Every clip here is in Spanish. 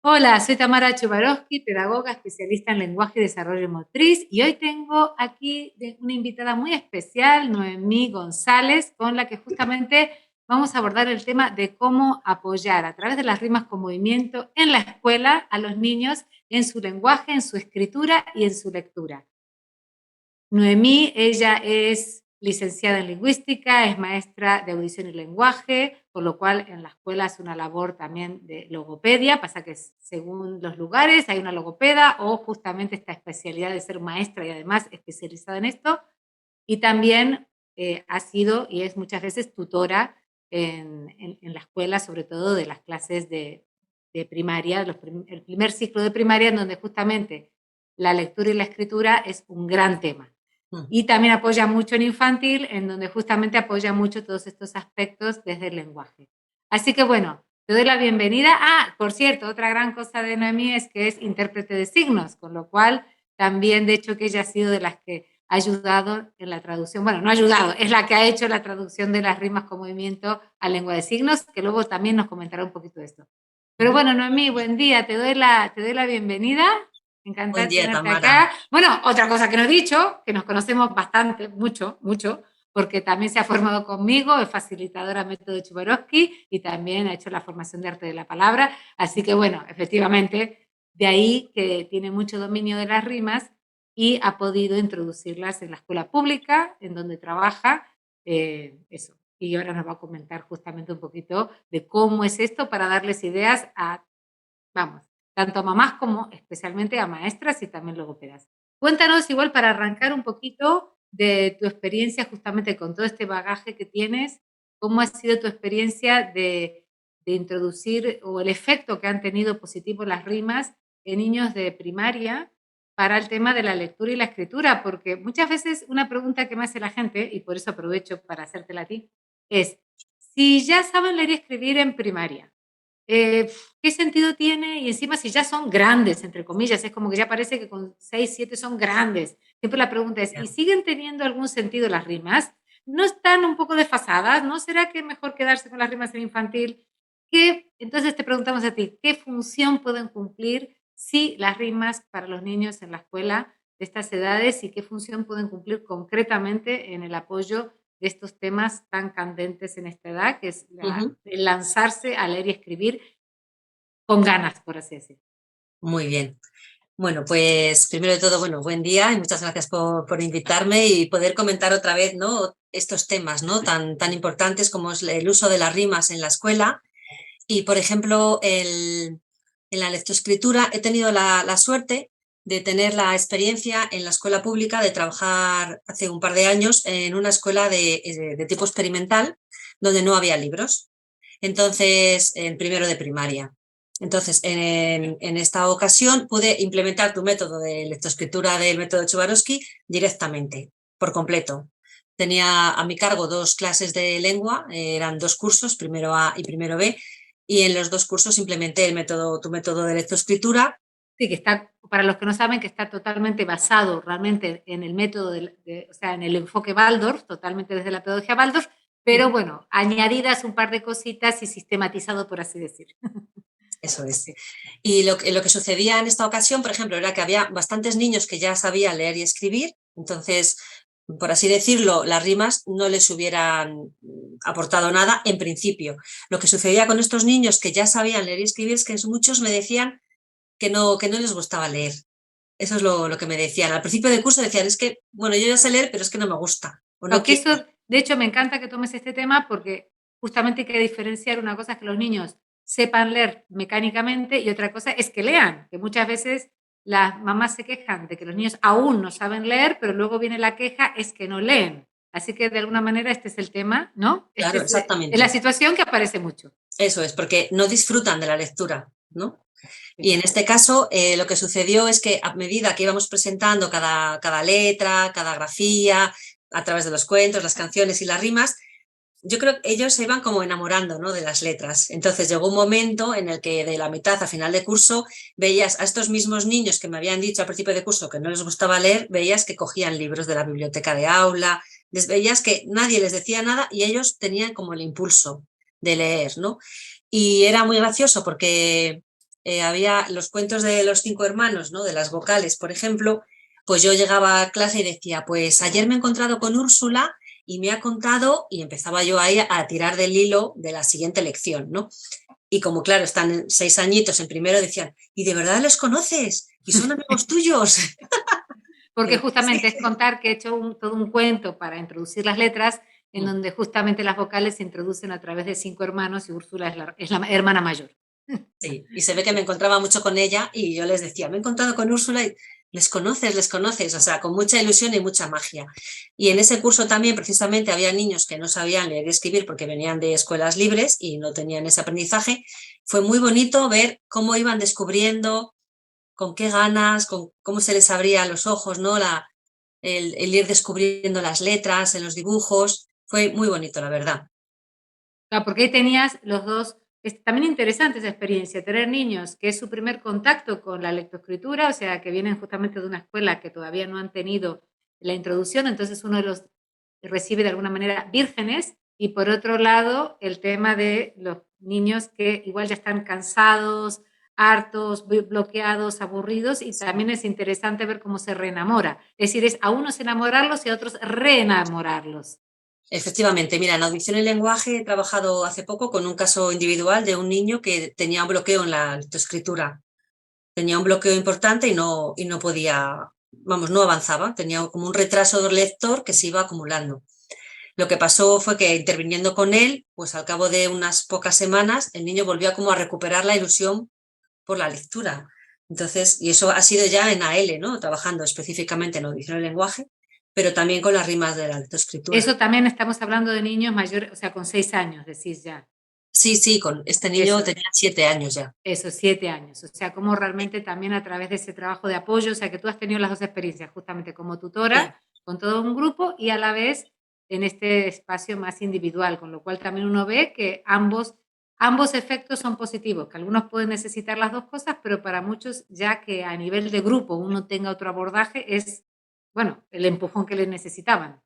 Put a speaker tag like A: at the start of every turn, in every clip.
A: Hola, soy Tamara Chubarovsky, pedagoga especialista en lenguaje y desarrollo motriz, y hoy tengo aquí una invitada muy especial, Noemí González, con la que justamente vamos a abordar el tema de cómo apoyar a través de las rimas con movimiento en la escuela a los niños en su lenguaje, en su escritura y en su lectura. Noemí, ella es licenciada en lingüística, es maestra de audición y lenguaje, por lo cual en la escuela hace una labor también de logopedia, pasa que según los lugares hay una logopeda o justamente esta especialidad de ser maestra y además especializada en esto, y también ha sido y es muchas veces tutora en la escuela, sobre todo de las clases de primaria, el primer ciclo de primaria, en donde justamente la lectura y la escritura es un gran tema. Y también apoya mucho en infantil, en donde justamente apoya mucho todos estos aspectos desde el lenguaje. Así que bueno, te doy la bienvenida. Ah, por cierto, otra gran cosa de Noemí es que es intérprete de signos, con lo cual también, de hecho, que ella ha sido de las que ha ayudado en la traducción. Bueno, no ha ayudado, es la que ha hecho la traducción de las rimas con movimiento a lengua de signos, que luego también nos comentará un poquito de esto. Pero bueno, Noemí, buen día, te doy la bienvenida.
B: Buen
A: Encantada de
B: día,
A: tenerte
B: Tamara.
A: acá. Bueno, otra cosa que no he dicho, que nos conocemos bastante, mucho, mucho, porque también se ha formado conmigo, es facilitadora método Chubarovsky y también ha hecho la formación de arte de la palabra. Así que bueno, efectivamente, de ahí que tiene mucho dominio de las rimas y ha podido introducirlas en la escuela pública, en donde trabaja, eso. Y ahora nos va a comentar justamente un poquito de cómo es esto para darles ideas a, vamos, tanto a mamás como especialmente a maestras y también logopedas. Cuéntanos igual para arrancar un poquito de tu experiencia justamente con todo este bagaje que tienes, cómo ha sido tu experiencia de introducir o el efecto que han tenido positivo las rimas en niños de primaria para el tema de la lectura y la escritura, porque muchas veces una pregunta que me hace la gente, y por eso aprovecho para hacértela a ti, es, si ya saben leer y escribir en primaria, ¿qué sentido tiene? Y encima si ya son grandes, entre comillas, es como que ya parece que con 6 7 son grandes. Siempre la pregunta es, ¿y siguen teniendo algún sentido las rimas? ¿No están un poco desfasadas? ¿No será que es mejor quedarse con las rimas en infantil? Entonces te preguntamos a ti, ¿qué función pueden cumplir si las rimas para los niños en la escuela de estas edades y qué función pueden cumplir concretamente en el apoyo de estos temas tan candentes en esta edad, que es el lanzarse a leer y escribir con ganas, por así decirlo?
B: Muy bien. Bueno, pues primero de todo, bueno, buen día y muchas gracias por invitarme y poder comentar otra vez, ¿no? Estos temas, ¿no? Tan importantes como es el uso de las rimas en la escuela. Y, por ejemplo, en la lectoescritura he tenido la suerte de tener la experiencia en la escuela pública, de trabajar hace un par de años en una escuela de tipo experimental donde no había libros. Entonces, en primero de primaria. Entonces, en esta ocasión pude implementar tu método de lectoescritura del método Chubarovsky directamente, por completo. Tenía a mi cargo dos clases de lengua, eran dos cursos, primero A y primero B, y en los dos cursos implementé tu método de lectoescritura.
A: Sí, que está, para los que no saben, que está totalmente basado realmente en el método, o sea, en el enfoque Waldorf, totalmente desde la pedagogía Waldorf, pero bueno, añadidas un par de cositas y sistematizado, por así decir.
B: Eso es.
A: Sí.
B: Y lo que sucedía en esta ocasión, por ejemplo, era que había bastantes niños que ya sabían leer y escribir, entonces, por así decirlo, las rimas no les hubieran aportado nada en principio. Lo que sucedía con estos niños que ya sabían leer y escribir es que muchos me decían que no les gustaba leer. Eso es lo que me decían. Al principio del curso decían, es que, bueno, yo ya sé leer, pero es que no me gusta o no
A: No, que
B: quiero.
A: eso, de hecho, me encanta que tomes este tema porque justamente hay que diferenciar una cosa es que los niños sepan leer mecánicamente y otra cosa es que lean, que muchas veces las mamás se quejan de que los niños aún no saben leer, pero luego viene la queja es que no leen. Así que de alguna manera este es el tema, ¿no? Este
B: Claro,
A: es la
B: exactamente.
A: situación que aparece mucho.
B: Eso es, porque no disfrutan de la lectura, ¿no?
A: Sí.
B: Y en este caso, lo que sucedió es que a medida que íbamos presentando cada letra, cada grafía, a través de los cuentos, las canciones y las rimas, yo creo que ellos se iban como enamorando, ¿no? De las letras. Entonces llegó un momento en el que de la mitad a final de curso veías a estos mismos niños que me habían dicho al principio de curso que no les gustaba leer, veías que cogían libros de la biblioteca de aula, veías que nadie les decía nada y ellos tenían como el impulso de leer, ¿no? Y era muy gracioso porque había los cuentos de los 5 hermanos, ¿no? De las vocales, por ejemplo, pues yo llegaba a clase y decía, pues ayer me he encontrado con Úrsula y me ha contado, y empezaba yo ahí a tirar del hilo de la siguiente lección, ¿no? Y como claro, están 6 añitos en primero, decían, ¿y de verdad los conoces? ¿Y son amigos tuyos?
A: Porque
B: Sí.
A: justamente es contar que he hecho todo un cuento para introducir las letras, en
B: Mm.
A: donde justamente las vocales se introducen a través de 5 hermanos y Úrsula es la hermana mayor.
B: Sí, y se ve que me encontraba mucho con ella y yo les decía, me he encontrado con Úrsula y les conoces, o sea, con mucha ilusión y mucha magia. Y en ese curso también precisamente había niños que no sabían leer y escribir porque venían de escuelas libres y no tenían ese aprendizaje. Fue muy bonito ver cómo iban descubriendo, con qué ganas, con cómo se les abrían los ojos, ¿no? El ir descubriendo las letras en los dibujos. Fue muy bonito, la verdad.
A: Claro, porque ahí tenías los dos, es también interesante esa experiencia, tener niños que es su primer contacto con la lectoescritura, o sea, que vienen justamente de una escuela que todavía no han tenido la introducción, entonces uno los recibe de alguna manera vírgenes, y por otro lado, el tema de los niños que igual ya están cansados, hartos, bloqueados, aburridos, y también es interesante ver cómo se reenamora. Es decir, es a unos enamorarlos y a otros reenamorarlos.
B: Efectivamente, mira, en audición y lenguaje he trabajado hace poco con un caso individual de un niño que tenía un bloqueo en la lectoescritura. Tenía un bloqueo importante y no podía, vamos, no avanzaba. Tenía como un retraso del lector que se iba acumulando. Lo que pasó fue que interviniendo con él, pues al cabo de unas pocas semanas, el niño volvió como a recuperar la ilusión por la lectura. Entonces, y eso ha sido ya en AL, ¿no? Trabajando específicamente en audición y lenguaje, pero también con las rimas de la lectoescritura.
A: Eso también estamos hablando de niños mayores, o sea, con 6 años, decís ya.
B: Sí, sí, con este niño
A: Eso,
B: tenía 7 años ya.
A: eso, 7 años. O sea, cómo realmente también a través de ese trabajo de apoyo, o sea, que tú has tenido las dos experiencias, justamente como
B: Sí,
A: tutora, con todo un grupo, y a la vez en este espacio más individual, con lo cual también uno ve que ambos efectos son positivos, que algunos pueden necesitar las dos cosas, pero para muchos, ya que a nivel de grupo uno tenga otro abordaje, es, bueno, el empujón que les necesitaban.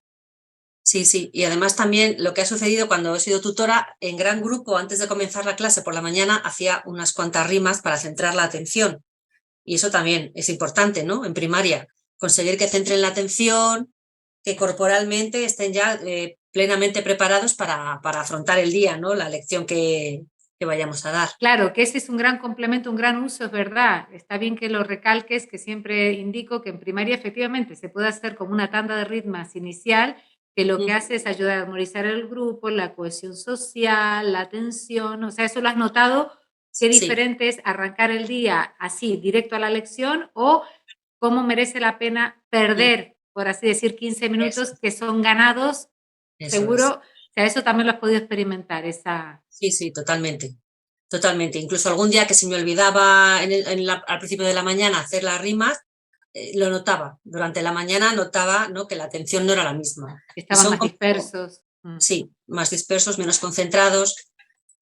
B: sí, sí. Y además también lo que ha sucedido cuando he sido tutora, en gran grupo, antes de comenzar la clase por la mañana, hacía unas cuantas rimas para centrar la atención. Y eso también es importante, ¿no? En primaria, conseguir que centren la atención, que corporalmente estén ya plenamente preparados para afrontar el día, ¿no? La lección que vayamos a dar.
A: Claro, que ese es un gran complemento, un gran uso, es verdad. Está bien que lo recalques, que siempre indico que en primaria efectivamente se puede hacer como una tanda de ritmos inicial, que lo que hace es ayudar a armonizar el grupo, la cohesión social, la atención, o sea, eso lo has notado, qué
B: Sí,
A: diferente es arrancar el día así, directo a la lección, o cómo merece la pena perder, por así decir, 15
B: eso,
A: minutos que son ganados,
B: eso es.
A: seguro, o sea, eso también lo has podido experimentar, esa...
B: Sí, sí, totalmente. Totalmente. Incluso algún día que se me olvidaba al principio de la mañana hacer las rimas, lo notaba. Durante la mañana notaba, ¿no? Que la atención no era la misma. Y
A: Estaban
B: son
A: más
B: como,
A: dispersos.
B: sí, más dispersos, menos concentrados.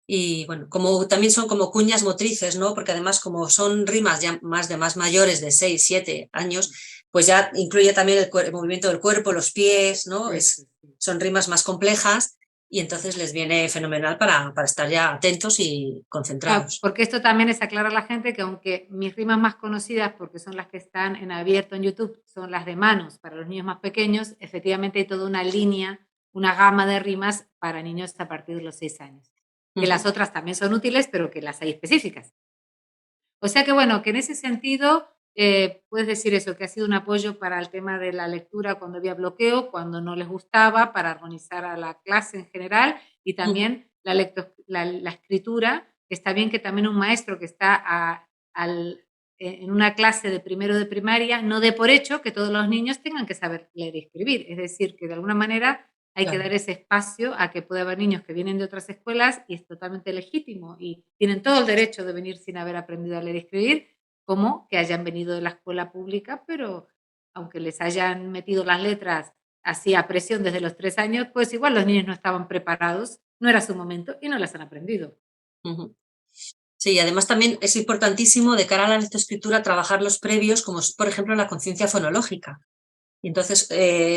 B: Y bueno, como también son como cuñas motrices, ¿no? Porque además, como son rimas ya más mayores de 6 7 años, pues ya incluye también el movimiento del cuerpo, los pies, ¿no?
A: Sí, sí, sí.
B: Son rimas más complejas y entonces les viene fenomenal para estar ya atentos y
A: Claro,
B: concentrados.
A: porque esto también es aclarar a la gente que aunque mis rimas más conocidas, porque son las que están en abierto en YouTube, son las de manos para los niños más pequeños, efectivamente hay toda una línea, una gama de rimas para niños a partir de los 6 años. Que las
B: Ujú.
A: otras también son útiles, pero que las hay específicas. O sea que bueno, que en ese sentido puedes decir eso, que ha sido un apoyo para el tema de la lectura cuando había bloqueo, cuando no les gustaba, para armonizar a la clase en general, y
B: Ujú.
A: también la escritura, que está bien que también un maestro que está en una clase de primero de primaria no dé por hecho que todos los niños tengan que saber leer y escribir. Es decir, que de alguna manera hay que
B: Claro.
A: dar ese espacio a que pueda haber niños que vienen de otras escuelas y es totalmente legítimo y tienen todo el derecho de venir sin haber aprendido a leer y escribir, como que hayan venido de la escuela pública, pero aunque les hayan metido las letras así a presión desde los 3 años, pues igual los niños no estaban preparados, no era su momento y no las han aprendido.
B: Ujú. Sí, y además también es importantísimo de cara a la lectoescritura trabajar los previos, como es, por ejemplo, la conciencia fonológica. Y entonces,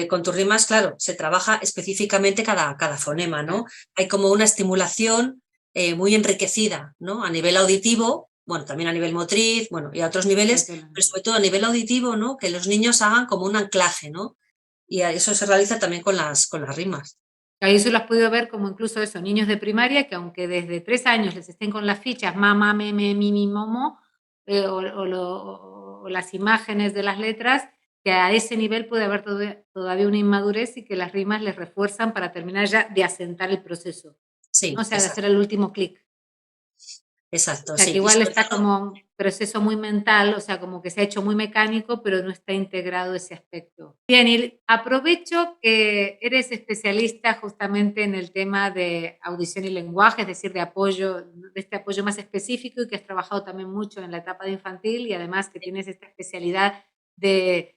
B: con tus rimas, claro, se trabaja específicamente cada fonema, ¿no?
A: Claro.
B: Hay como una estimulación muy enriquecida, ¿no? A nivel auditivo, bueno, también a nivel motriz, bueno, y a otros niveles, pero sobre todo a nivel auditivo, ¿no? Que los niños hagan como un anclaje, ¿no? Y eso se realiza también con las rimas.
A: Ahí eso lo has podido ver como incluso eso, niños de primaria que aunque desde 3 años les estén con las fichas mamá, meme, mimi, momo, o las imágenes de las letras, que a ese nivel puede haber todavía una inmadurez y que las rimas les refuerzan para terminar ya de asentar el proceso,
B: Sí,
A: ¿no? O sea, de
B: exacto,
A: hacer el último clic.
B: exacto,
A: O sea, que
B: sí. Y
A: igual
B: sobre
A: está
B: todo,
A: como un proceso muy mental, o sea, como que se ha hecho muy mecánico, pero no está integrado ese aspecto. Bien, y aprovecho que eres especialista justamente en el tema de audición y lenguaje, es decir, de apoyo, de este apoyo más específico y que has trabajado también mucho en la etapa de infantil y además que tienes esta especialidad de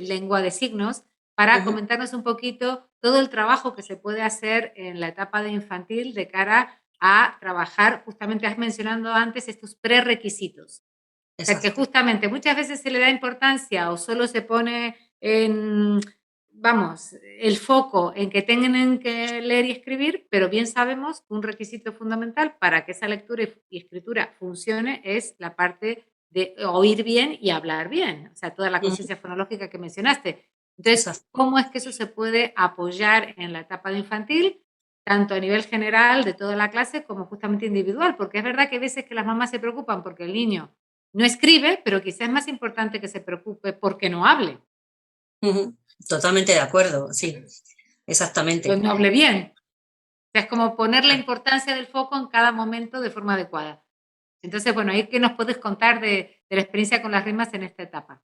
A: lengua de signos, para comentarnos un poquito todo el trabajo que se puede hacer en la etapa de infantil de cara a trabajar, justamente has mencionado antes estos prerequisitos. O sea, que
B: exacto.
A: justamente muchas veces se le da importancia o solo se pone en, vamos, el foco en que tengan que leer y escribir, pero bien sabemos que un requisito fundamental para que esa lectura y escritura funcione es la parte de oír bien y hablar bien, o sea, toda la conciencia fonológica que mencionaste. Entonces,
B: Exacto.
A: ¿cómo es que eso se puede apoyar en la etapa de infantil? Tanto a nivel general de toda la clase como justamente individual, porque es verdad que hay veces que las mamás se preocupan porque el niño no escribe, pero quizás es más importante que se preocupe porque no hable,
B: Totalmente de acuerdo, sí, exactamente.
A: pues no hable bien. O sea, es como poner la importancia del foco en cada momento de forma adecuada. Entonces, bueno, ahí qué nos puedes contar de la experiencia con las rimas en esta etapa.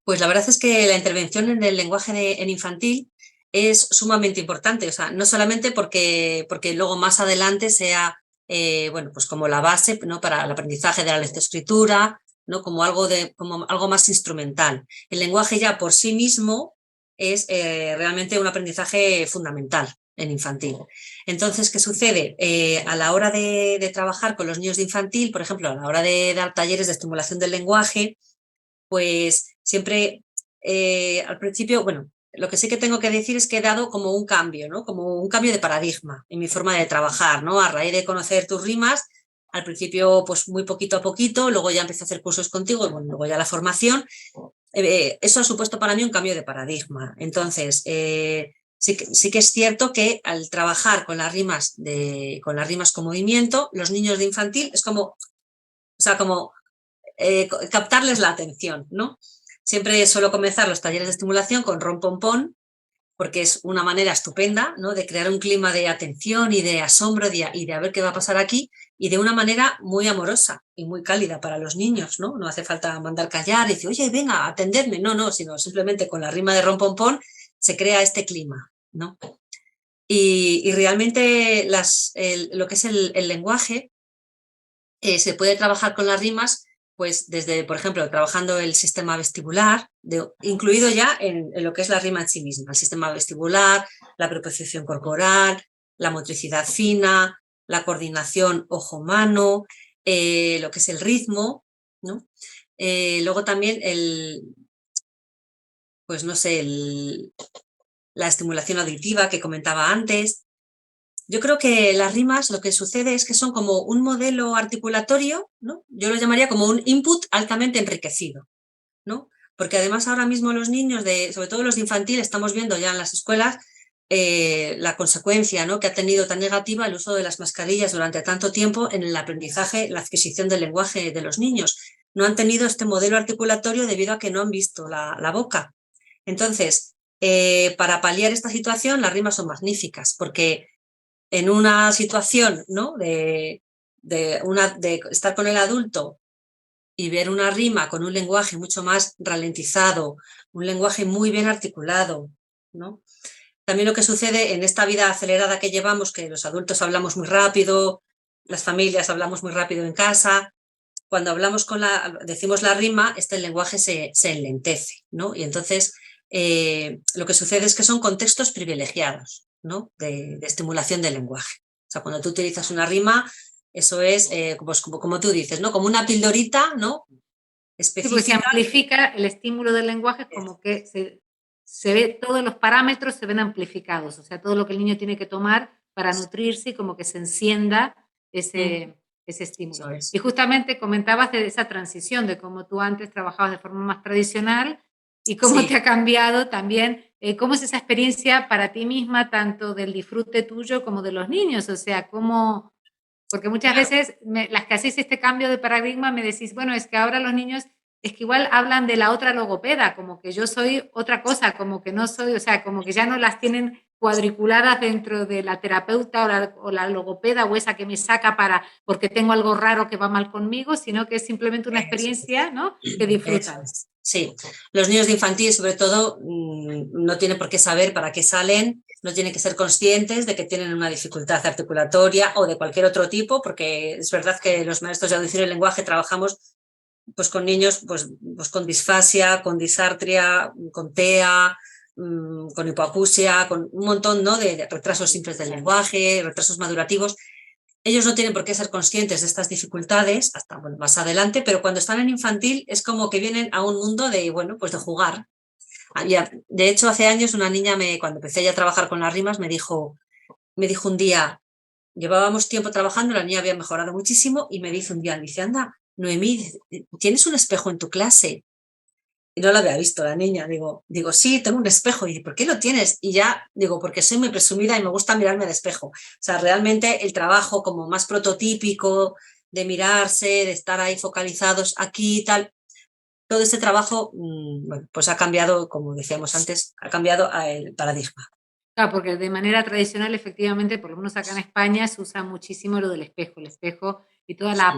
B: Pues la verdad es que la intervención en el lenguaje en infantil es sumamente importante, o sea, no solamente porque luego más adelante sea, bueno, pues como la base, ¿no? Para el aprendizaje de la lectoescritura, ¿no? Como algo más instrumental. El lenguaje ya por sí mismo es realmente un aprendizaje fundamental en infantil. Entonces, ¿qué sucede? A la hora de trabajar con los niños de infantil, por ejemplo, a la hora de dar talleres de estimulación del lenguaje, pues siempre al principio, bueno, lo que sí que tengo que decir es que he dado como un cambio, ¿no? Como un cambio de paradigma en mi forma de trabajar, ¿no? A raíz de conocer tus rimas, al principio pues muy poquito a poquito, luego ya empecé a hacer cursos contigo, y bueno, luego ya la formación. Eso ha supuesto para mí un cambio de paradigma. Entonces, sí que es cierto que al trabajar con las rimas con movimiento, los niños de infantil es como, o sea, como captarles la atención, ¿no? Siempre suelo comenzar los talleres de estimulación con rompompón, porque es una manera estupenda, ¿no? De crear un clima de atención y de asombro y de a ver qué va a pasar aquí, y de una manera muy amorosa y muy cálida para los niños, ¿no? No hace falta mandar callar y decir, oye, venga, atendedme, no, sino simplemente con la rima de rompompón se crea este clima, ¿no? Y realmente lo que es el lenguaje se puede trabajar con las rimas, pues desde, por ejemplo, trabajando el sistema vestibular, incluido ya en lo que es la rima en sí misma, el sistema vestibular, la preposición corporal, la motricidad fina, la coordinación ojo-mano, lo que es el ritmo, ¿no? Luego también pues no sé, la estimulación auditiva que comentaba antes. Yo creo que las rimas lo que sucede es que son como un modelo articulatorio, ¿no? Yo lo llamaría como un input altamente enriquecido, ¿no? Porque además ahora mismo los niños, sobre todo los de infantil, estamos viendo ya en las escuelas la consecuencia, ¿no? Que ha tenido tan negativa el uso de las mascarillas durante tanto tiempo en el aprendizaje, la adquisición del lenguaje de los niños. No han tenido este modelo articulatorio debido a que no han visto la boca. Entonces, para paliar esta situación, las rimas son magníficas porque en una situación, ¿no? De estar con el adulto y ver una rima con un lenguaje mucho más ralentizado, un lenguaje muy bien articulado, ¿no? También lo que sucede en esta vida acelerada que llevamos, que los adultos hablamos muy rápido, las familias hablamos muy rápido en casa, cuando decimos la rima, este lenguaje se enlentece, ¿no? Y entonces lo que sucede es que son contextos privilegiados, ¿no? De estimulación del lenguaje. O sea, cuando tú utilizas una rima, eso es, pues, como tú dices, ¿no? Como una pildorita, ¿no?
A: Sí, porque se
B: Específica.
A: amplifica el estímulo del lenguaje, como que se ve, todos los parámetros se ven amplificados, o sea, todo lo que el niño tiene que tomar para nutrirse y como que se encienda ese ese estímulo.
B: Eso es.
A: Y justamente comentabas de esa transición, de cómo tú antes trabajabas de forma más tradicional y cómo te ha cambiado también, cómo es esa experiencia para ti misma, tanto del disfrute tuyo como de los niños, o sea, cómo, porque muchas veces las que hacéis este cambio de paradigma me decís, bueno, es que ahora los niños es que igual hablan de la otra logopeda, como que yo soy otra cosa, como que no soy, o sea, como que ya no las tienen cuadriculadas dentro de la terapeuta o la logopeda o esa que me saca porque tengo algo raro que va mal conmigo, sino que es simplemente una experiencia, ¿no?, que disfrutan.
B: Sí, los niños de infantil sobre todo no tienen por qué saber para qué salen, no tienen que ser conscientes de que tienen una dificultad articulatoria o de cualquier otro tipo, porque es verdad que los maestros de audición y lenguaje trabajamos pues con niños pues con disfasia, con disartria, con TEA, con hipoacusia, con un montón, ¿no?, de retrasos simples del lenguaje, retrasos madurativos. Ellos no tienen por qué ser conscientes de estas dificultades hasta más adelante, pero cuando están en infantil es como que vienen a un mundo de, bueno, pues de jugar. De hecho, hace años una niña, cuando empecé ya a trabajar con las rimas, me dijo un día, llevábamos tiempo trabajando, la niña había mejorado muchísimo y me dice un día, dice, anda, Noemí, ¿tienes un espejo en tu clase? Y no lo había visto la niña, digo, sí, tengo un espejo. Y dice, ¿por qué lo tienes? Y ya digo, porque soy muy presumida y me gusta mirarme al espejo. O sea, realmente el trabajo como más prototípico de mirarse, de estar ahí focalizados aquí y tal, todo este trabajo, bueno, pues ha cambiado, como decíamos antes, ha cambiado el paradigma.
A: Claro, porque de manera tradicional, efectivamente, por lo menos acá en España, se usa muchísimo lo del espejo, el espejo y toda la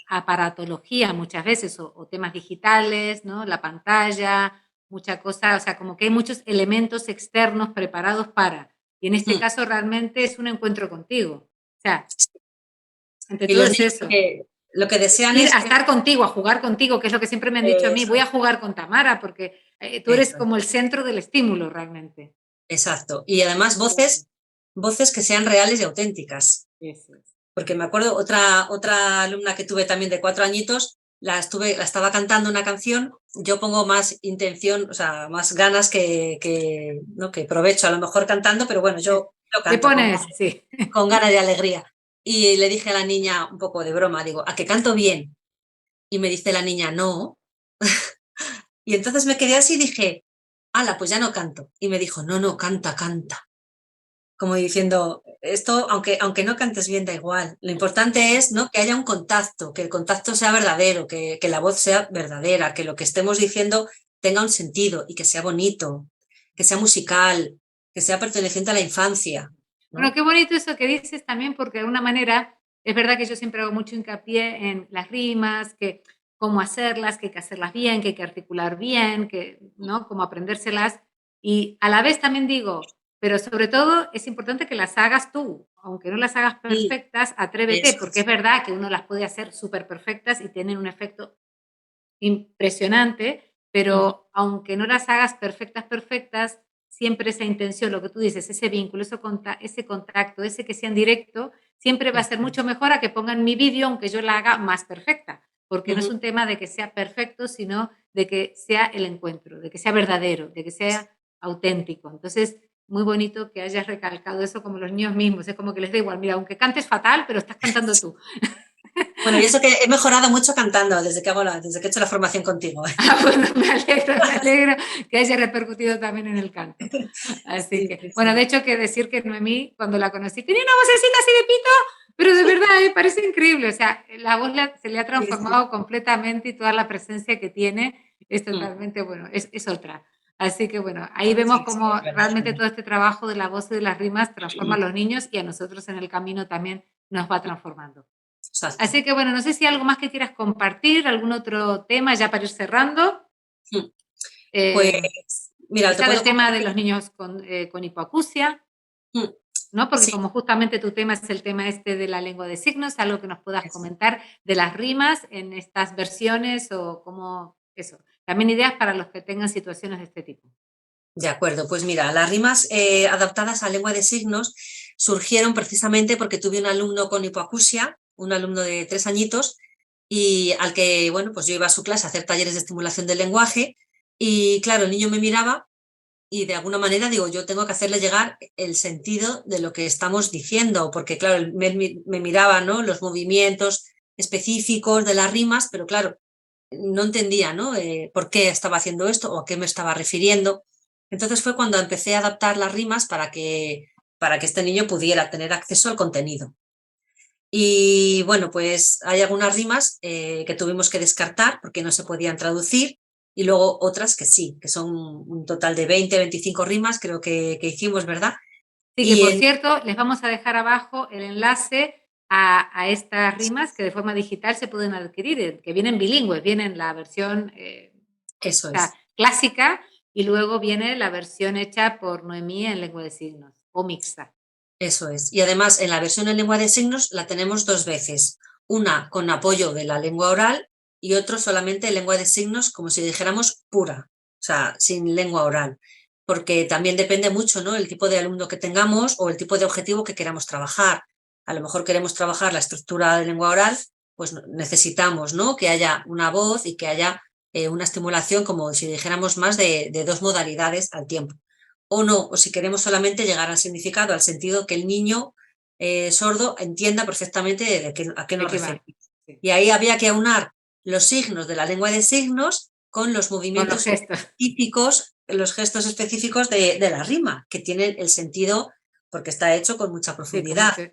A: aparatología muchas veces, o temas digitales, ¿no?, la pantalla, mucha cosa, o sea, como que hay muchos elementos externos preparados y en este caso realmente es un encuentro contigo. O sea, ante
B: y
A: todo
B: los
A: es
B: niños
A: eso.
B: lo que desean
A: Ir
B: es
A: a estar contigo, a jugar contigo, que es lo que siempre me han dicho a mí, voy a jugar con Tamara, porque tú eres como el centro del estímulo realmente.
B: Exacto. Y además voces que sean reales y auténticas.
A: Eso es.
B: Porque me acuerdo otra alumna que tuve también de 4 añitos, la estaba cantando una canción, yo pongo más intención, o sea, más ganas ¿no?, que provecho a lo mejor cantando, pero bueno, yo lo
A: Le
B: canto
A: pones, sí.
B: con ganas de alegría. Y le dije a la niña un poco de broma, digo, ¿a que canto bien? Y me dice la niña, no. Y entonces me quedé así y dije, ala, pues ya no canto. Y me dijo, no, canta, canta. Como diciendo, esto, aunque no cantes bien, da igual. Lo importante es, ¿no?, que haya un contacto, que el contacto sea verdadero, que la voz sea verdadera, que lo que estemos diciendo tenga un sentido y que sea bonito, que sea musical, que sea perteneciente a la infancia, ¿no?
A: Bueno, qué bonito eso que dices también, porque de alguna manera es verdad que yo siempre hago mucho hincapié en las rimas, que cómo hacerlas, que hay que hacerlas bien, que hay que articular bien, ¿no?, cómo aprendérselas. Y a la vez también digo, pero sobre todo es importante que las hagas tú, aunque no las hagas
B: Sí,
A: perfectas, atrévete,
B: eso
A: porque es
B: es.
A: verdad que uno las puede hacer súper perfectas y tienen un efecto impresionante, pero aunque no las hagas perfectas, siempre esa intención, lo que tú dices, ese vínculo, ese contacto, ese que sea en directo, siempre va a ser mucho mejor a que pongan mi vídeo, aunque yo la haga más perfecta, porque no es un tema de que sea perfecto, sino de que sea el encuentro, de que sea verdadero, de que sea auténtico. Entonces, muy bonito que hayas recalcado eso como los niños mismos, es como que les da igual, mira, aunque cantes fatal, pero estás cantando tú.
B: Bueno, y eso que he mejorado mucho cantando desde que he hecho la formación contigo.
A: Bueno, me alegro que haya repercutido también en el canto. Así
B: Sí,
A: que,
B: sí,
A: bueno, de
B: sí.
A: hecho que decir que Noemí, cuando la conocí, tenía una vocecita así de pito, pero de verdad, parece increíble. O sea, la voz se le ha
B: Sí, sí.
A: transformado completamente y toda la presencia que tiene es totalmente, bueno, es otra. Así que, bueno, ahí vemos
B: Sí, sí,
A: cómo
B: es verdad, es
A: realmente
B: verdad.
A: todo este trabajo de la voz y de las rimas transforma a los niños y a nosotros en el camino también nos va transformando.
B: Exacto.
A: Así que bueno, no sé si hay algo más que quieras compartir, algún otro tema ya para ir cerrando.
B: Pues, mira, te
A: Quizá del
B: puedo
A: tema de
B: compartir.
A: los niños con hipoacusia, ¿no? Porque
B: Sí,
A: como justamente tu tema es el tema este de la lengua de signos, algo que nos puedas comentar de las rimas en estas versiones o cómo eso. También ideas para los que tengan situaciones de este tipo.
B: de acuerdo. Pues mira, las rimas adaptadas a lengua de signos surgieron precisamente porque tuve un alumno con hipoacusia, un alumno de 3 añitos, y al que, bueno, pues yo iba a su clase a hacer talleres de estimulación del lenguaje, y claro, el niño me miraba y de alguna manera digo, yo tengo que hacerle llegar el sentido de lo que estamos diciendo, porque claro, me miraba, ¿no?, los movimientos, específicos de las rimas, pero claro, no entendía, ¿no? Por qué estaba haciendo esto o a qué me estaba refiriendo. Entonces fue cuando empecé a adaptar las rimas para que este niño pudiera tener acceso al contenido. Y bueno, pues hay algunas rimas que tuvimos que descartar porque no se podían traducir y luego otras que sí, que son un total de 20, 25 rimas, creo que hicimos, ¿verdad?
A: Sí, que
B: Y
A: por cierto, les vamos a dejar abajo el enlace a estas rimas que de forma digital se pueden adquirir, que vienen bilingües, vienen la versión
B: eso es.
A: clásica y luego viene la versión hecha por Noemí en lengua de signos o mixta.
B: Eso es. Y además en la versión en lengua de signos la tenemos dos veces. Una con apoyo de la lengua oral y otro solamente en lengua de signos, como si dijéramos pura, o sea, sin lengua oral. Porque también depende mucho, ¿no? El tipo de alumno que tengamos o el tipo de objetivo que queramos trabajar. A lo mejor queremos trabajar la estructura de lengua oral, pues necesitamos, ¿no? Que haya una voz y que haya una estimulación, como si dijéramos más de dos modalidades al tiempo. O no, o si queremos solamente llegar al significado, al sentido que el niño sordo entienda perfectamente a qué
A: ¿De
B: nos
A: qué va?
B: referimos.
A: Sí.
B: Y ahí había que aunar los signos de la lengua de signos con los
A: Con los
B: movimientos
A: gestos.
B: específicos, los gestos específicos de la rima, que tienen el sentido porque está hecho con mucha
A: Sí, con
B: profundidad.
A: mucho.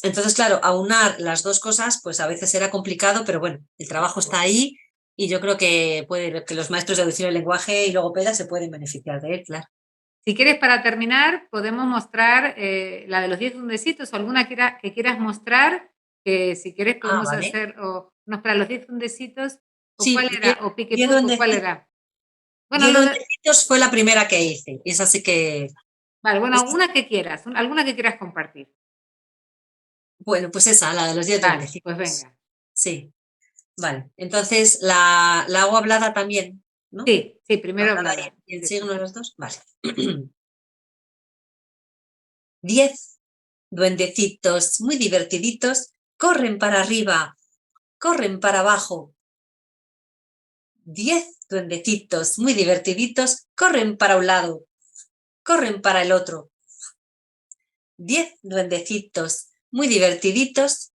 B: Entonces, claro, aunar las dos cosas, pues a veces era complicado, pero bueno, el trabajo está ahí y yo creo que, que los maestros de audición y lenguaje y logopedas se pueden beneficiar de él, claro.
A: Si quieres, para terminar, podemos mostrar la de los 10 fundecitos o alguna que quieras mostrar, que si quieres
B: Ah,
A: podemos
B: vale.
A: hacer, o no, para los 10 fundecitos, o
B: Sí,
A: cuál era, o pique
B: 10
A: pupo, ¿cuál
B: duendecitos,
A: era? Bueno,
B: 10 duendecitos fue la primera que hice, y es así que...
A: vale, bueno,
B: esa-
A: una que quieras, alguna que quieras compartir.
B: bueno, pues esa, la de los 10
A: Vale, pues
B: duendecitos.
A: venga.
B: Sí, vale. Entonces, la hago hablada también, ¿no?
A: Sí, sí, primero
B: Hablada
A: hablada.
B: y en
A: Sí,
B: signo
A: sí.
B: los dos, vale. 10 duendecitos muy divertiditos corren para arriba, corren para abajo. 10 duendecitos muy divertiditos corren para un lado, corren para el otro. 10 duendecitos muy divertiditos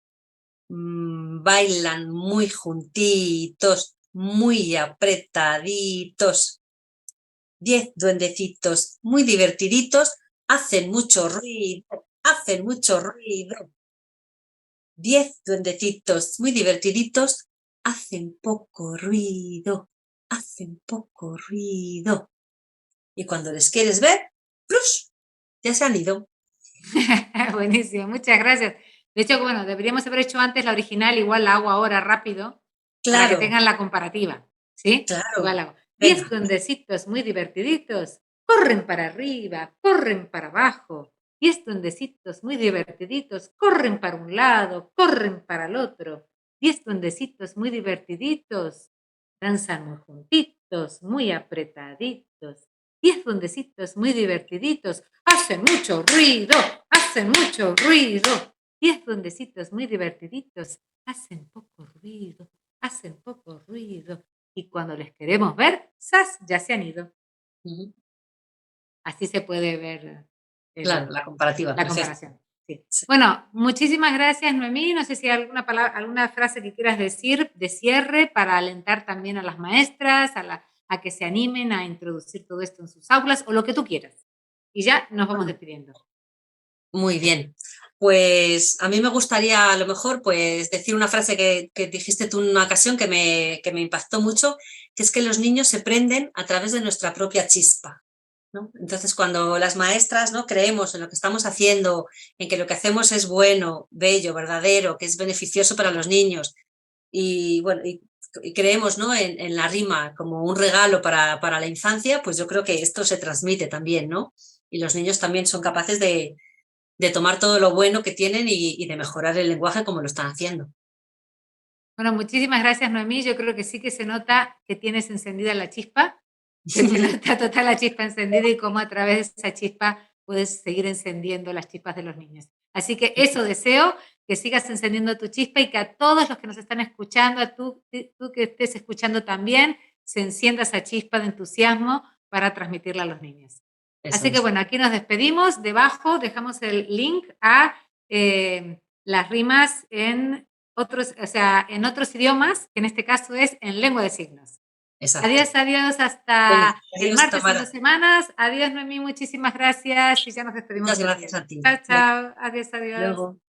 B: bailan muy juntitos, muy apretaditos. 10 duendecitos muy divertiditos hacen mucho ruido, hacen mucho ruido. 10 duendecitos muy divertiditos hacen poco ruido, hacen poco ruido. Y cuando les quieres ver, ¡plus! Ya se han ido.
A: Buenísimo, muchas gracias. De hecho, bueno, deberíamos haber hecho antes la original, igual la hago ahora rápido, para que
B: Claro,
A: tengan la comparativa, ¿sí? Igual
B: claro.
A: hago. 10
B: Venga.
A: duendecitos muy divertiditos, corren para arriba, corren para abajo. 10 duendecitos muy divertiditos, corren para un lado, corren para el otro. 10 duendecitos muy divertiditos, danzan muy juntitos, muy apretaditos. 10 duendecitos muy divertiditos, hacen mucho ruido, hacen mucho ruido. 10 duendecitos muy divertiditos, hacen poco ruido, hacen poco ruido. Y cuando les queremos ver, ¡zas! Ya se han ido.
B: Ujú.
A: Así se puede ver
B: Claro, la comparativa,
A: la
B: perfecto.
A: comparación. Sí.
B: Sí.
A: Bueno, muchísimas gracias, Noemí. No sé si hay alguna palabra, alguna frase que quieras decir de cierre para alentar también a las maestras, a que se animen a introducir todo esto en sus aulas o lo que tú quieras. Y ya nos vamos
B: Bueno,
A: despidiendo.
B: muy bien. Pues a mí me gustaría a lo mejor pues decir una frase que dijiste tú en una ocasión que me impactó mucho, que es que los niños se prenden a través de nuestra propia chispa, ¿no? Entonces, cuando las maestras, ¿no?, creemos en lo que estamos haciendo, en que lo que hacemos es bueno, bello, verdadero, que es beneficioso para los niños, y bueno, y creemos, ¿no?, en la rima como un regalo para la infancia, pues yo creo que esto se transmite también, ¿no? Y los niños también son capaces de tomar todo lo bueno que tienen y de mejorar el lenguaje como lo están haciendo.
A: Bueno, muchísimas gracias, Noemí. Yo creo que sí que se nota que tienes encendida la chispa, que se nota total la chispa encendida y cómo a través de esa chispa puedes seguir encendiendo las chispas de los niños. Así que eso deseo, que sigas encendiendo tu chispa y que a todos los que nos están escuchando, tú que estés escuchando también, se encienda esa chispa de entusiasmo para transmitirla a los niños.
B: Eso
A: Así que
B: es.
A: bueno, aquí nos despedimos. Debajo dejamos el link a las rimas en otros, o sea, en otros idiomas, que en este caso es en lengua de signos.
B: Exacto.
A: Adiós, adiós,
B: Venga,
A: hasta el
B: adiós,
A: martes en
B: Tamara.
A: 2 semanas. Adiós, Noemí, muchísimas gracias y ya nos despedimos.
B: Muchas gracias a ti.
A: Chao, chao. Adiós, adiós.
B: Luego.